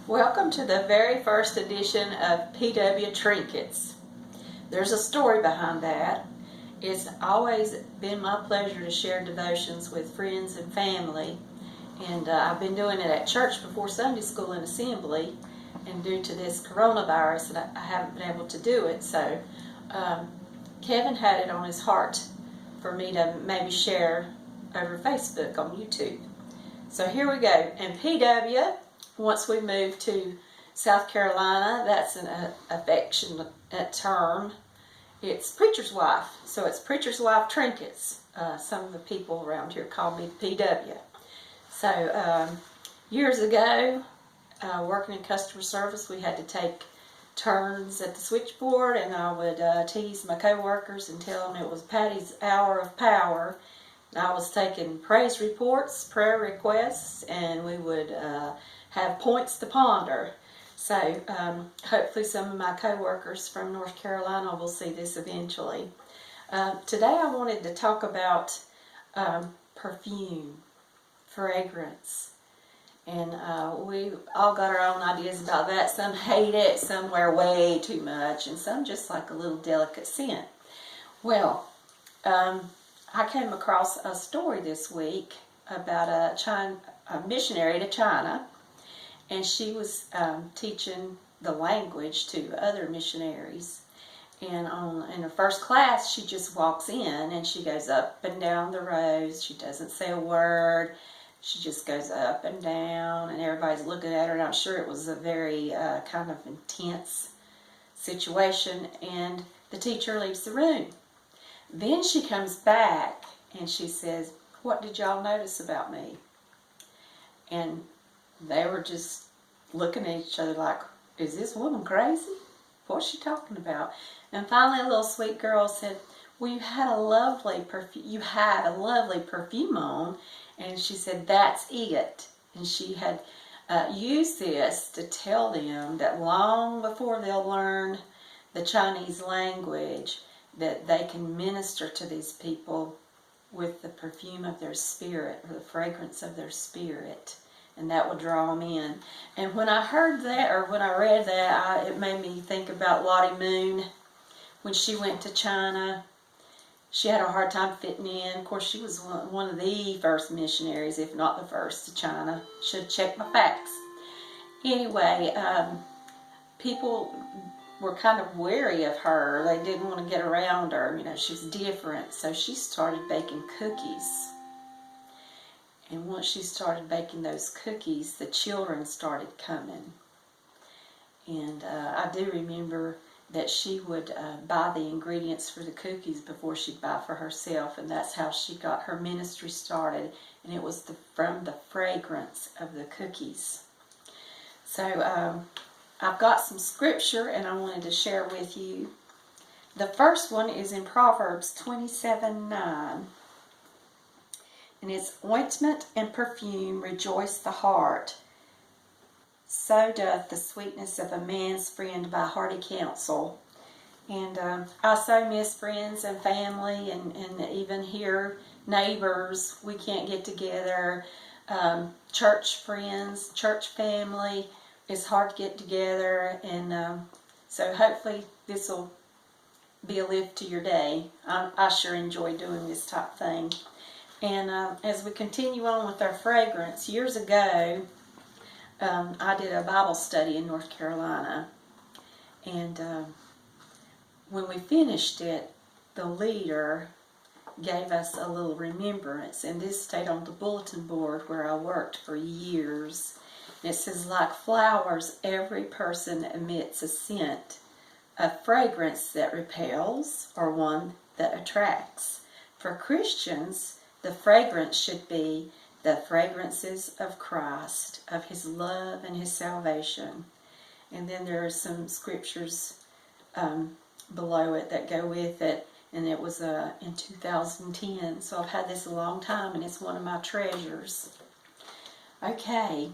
Welcome to the very first edition of PW Trinkets. There's a story behind that. It's always been my pleasure to share devotions with friends and family, and I've been doing it at church before Sunday school and assembly, and due to this coronavirus I haven't been able to do it, so Kevin had it on his heart for me to maybe share over Facebook on YouTube. So here we go. And PW, once we move to South Carolina, that's an affectionate term. It's preacher's wife, so it's preacher's wife trinkets. Some of the people around here call me PW. So years ago, working in customer service, we had to take turns at the switchboard, and I would tease my coworkers and tell them it was Patty's hour of power. I was taking praise reports, prayer requests, and we would have points to ponder. So hopefully some of my co-workers from North Carolina will see this eventually. Today I wanted to talk about perfume, fragrance. And we all got our own ideas about that. Some hate it, some wear way too much, and some just like a little delicate scent. Well, I came across a story this week about a missionary to China, and she was teaching the language to other missionaries. And in her first class, she just walks in and she goes up and down the rows. She doesn't say a word. She just goes up and down, and everybody's looking at her, and I'm sure it was a very kind of intense situation, and the teacher leaves the room. Then she comes back and she says, "What did y'all notice about me?" And they were just looking at each other like, "Is this woman crazy? What's she talking about?" And finally a little sweet girl said, "Well, you had a lovely perfume on." And she said, "That's it." And she had used this to tell them that long before they'll learn the Chinese language, that they can minister to these people with the perfume of their spirit, or the fragrance of their spirit, and that will draw them in. And when I heard that, or when I read that, it made me think about Lottie Moon. When she went to China, she had a hard time fitting in. Of course, she was one of the first missionaries, if not the first, to China. Should check my facts. Anyway, people were kind of wary of her. They didn't want to get around her. You know, she's different. So she started baking cookies. And once she started baking those cookies, the children started coming. And I do remember that she would buy the ingredients for the cookies before she'd buy for herself. And that's how she got her ministry started. And it was from the fragrance of the cookies. So I've got some scripture and I wanted to share with you. The first one is in Proverbs 27:9. And it's, "Ointment and perfume rejoice the heart. So doth the sweetness of a man's friend by hearty counsel." And I so miss friends and family, and even here, neighbors. We can't get together. Church friends, church family. It's hard to get together, and so hopefully this will be a lift to your day. I sure enjoy doing this type of thing. And as we continue on with our fragrance, years ago, I did a Bible study in North Carolina, and when we finished it, the leader gave us a little remembrance, and this stayed on the bulletin board where I worked for years. It says, "Like flowers, every person emits a scent, a fragrance that repels or one that attracts. For Christians, the fragrance should be the fragrances of Christ, of His love and His salvation." And then there are some scriptures below it that go with it, and it was in 2010, so I've had this a long time, and it's one of my treasures. Okay.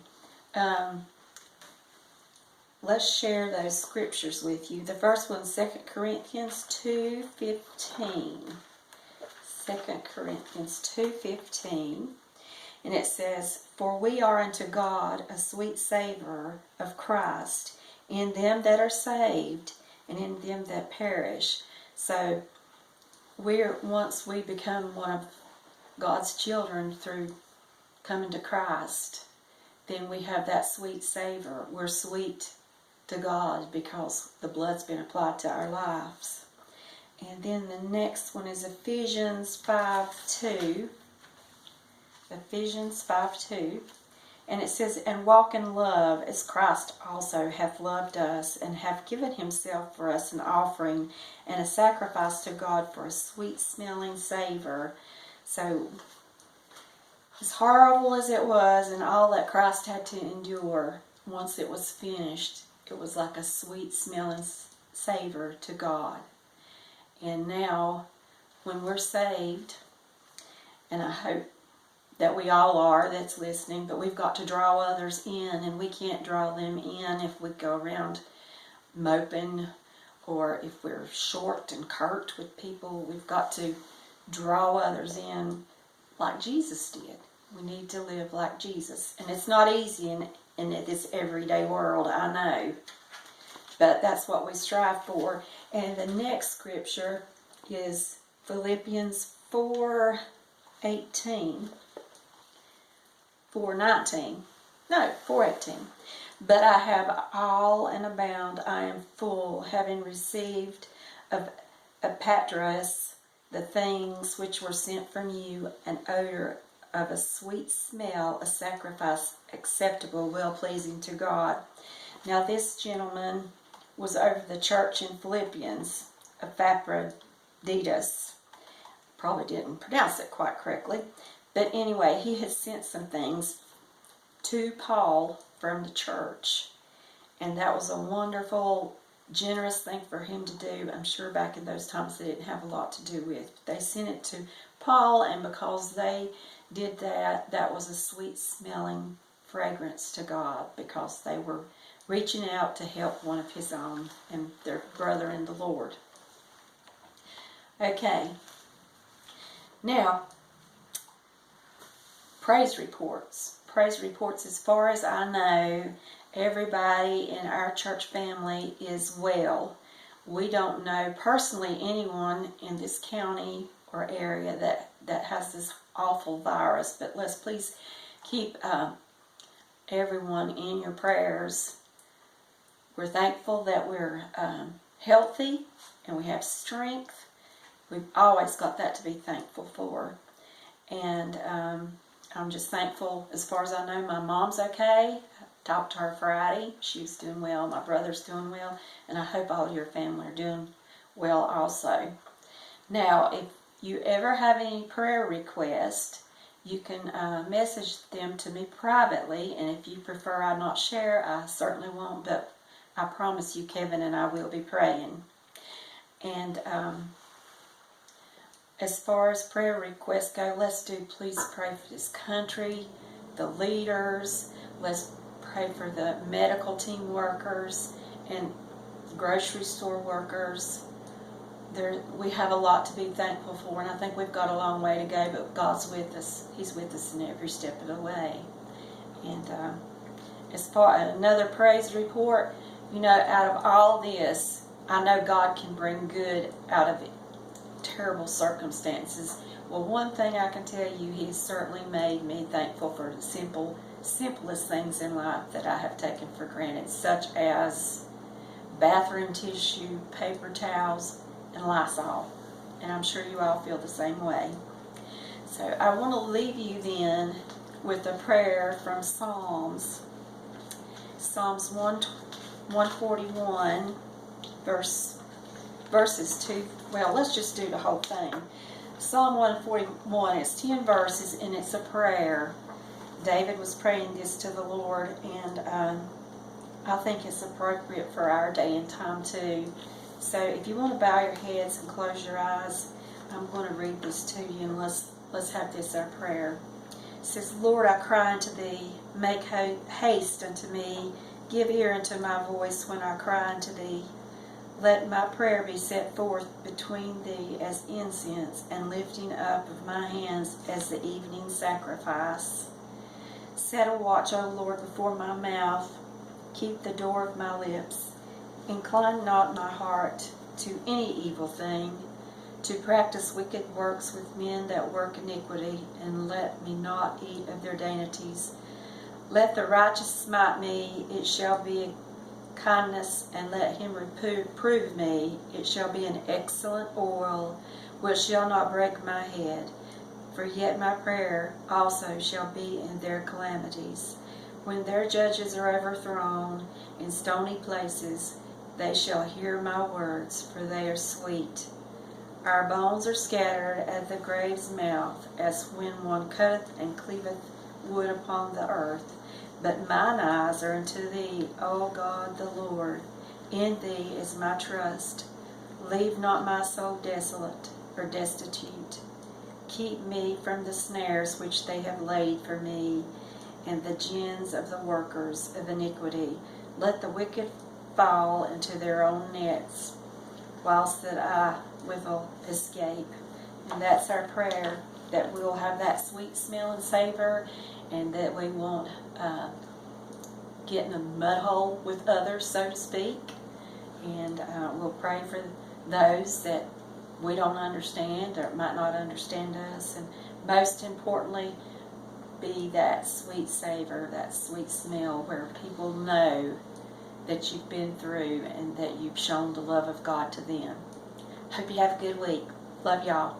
Let's share those scriptures with you. The first one, 2 Corinthians 2:15. 2 Corinthians 2:15. And it says, "For we are unto God a sweet savour of Christ in them that are saved and in them that perish." So once we become one of God's children through coming to Christ, then we have that sweet savor. We're sweet to God because the blood's been applied to our lives. And then the next one is Ephesians 5:2. Ephesians 5:2. And it says, "And walk in love as Christ also hath loved us, and hath given himself for us an offering and a sacrifice to God for a sweet smelling savor." So, as horrible as it was and all that Christ had to endure, once it was finished, it was like a sweet smelling savor to God. And now, when we're saved, and I hope that we all are that's listening, but we've got to draw others in, and we can't draw them in if we go around moping or if we're short and curt with people. We've got to draw others in like Jesus did. We need to live like Jesus. And it's not easy in this everyday world, I know. But that's what we strive for. And the next scripture is Philippians 4:18. 4:19. No, 4:18. "But I have all and abound, I am full, having received of Epaphroditus the things which were sent from you, an odor of a sweet smell, a sacrifice acceptable, well-pleasing to God." Now this gentleman was over the church in Philippians, Epaphroditus. Probably didn't pronounce it quite correctly. But anyway, he had sent some things to Paul from the church. And that was a wonderful, generous thing for him to do. I'm sure back in those times they didn't have a lot to do with. They sent it to Paul, and because they did that, that was a sweet smelling fragrance to God, because they were reaching out to help one of his own and their brother in the Lord. Okay. Now, praise reports. Praise reports, as far as I know, everybody in our church family is well. We don't know personally anyone in this county or area that has this awful virus, but let's please keep everyone in your prayers. We're thankful that we're healthy and we have strength. We've always got that to be thankful for. And I'm just thankful, as far as I know, my mom's okay. I talked to her Friday. She's doing well. My brother's doing well. And I hope all your family are doing well also. Now, if you ever have any prayer requests, you can message them to me privately. And if you prefer I not share, I certainly won't. But I promise you, Kevin and I will be praying. And as far as prayer requests go, let's do please pray for this country, the leaders. Let's pray for the medical team workers and grocery store workers. We have a lot to be thankful for, and I think we've got a long way to go, but God's with us. He's with us in every step of the way. And as far as another praise report, out of all this, I know God can bring good out of it. Terrible circumstances. Well, one thing I can tell you, He's certainly made me thankful for the simplest things in life that I have taken for granted, such as bathroom tissue, paper towels, and Lysol. And I'm sure you all feel the same way. So I want to leave you then with a prayer from Psalms 141, verses 2. Well, let's just do the whole thing. Psalm 141, it's 10 verses, and it's a prayer. David was praying this to the Lord, and I think it's appropriate for our day and time too. So if you want to bow your heads and close your eyes, I'm going to read this to you, and let's have this our prayer. It says, "Lord, I cry unto Thee, make haste unto me, give ear unto my voice when I cry unto Thee. Let my prayer be set forth between Thee as incense, and lifting up of my hands as the evening sacrifice. Set a watch, O Lord, before my mouth. Keep the door of my lips. Incline not my heart to any evil thing, to practice wicked works with men that work iniquity, and let me not eat of their dainties. Let the righteous smite me, it shall be a kindness, and let him reprove me, it shall be an excellent oil, which shall not break my head. For yet my prayer also shall be in their calamities. When their judges are overthrown in stony places, they shall hear my words, for they are sweet. Our bones are scattered at the grave's mouth, as when one cutteth and cleaveth wood upon the earth. But mine eyes are unto thee, O God the Lord. In thee is my trust. Leave not my soul desolate or destitute. Keep me from the snares which they have laid for me, and the gins of the workers of iniquity. Let the wicked fall into their own nets, whilst that I will escape. And that's our prayer, that we'll have that sweet smell and savor, and that we won't get in a mud hole with others, so to speak. And we'll pray for those that we don't understand or might not understand us, and most importantly, be that sweet savor, that sweet smell where people know that you've been through and that you've shown the love of God to them. Hope you have a good week. Love y'all.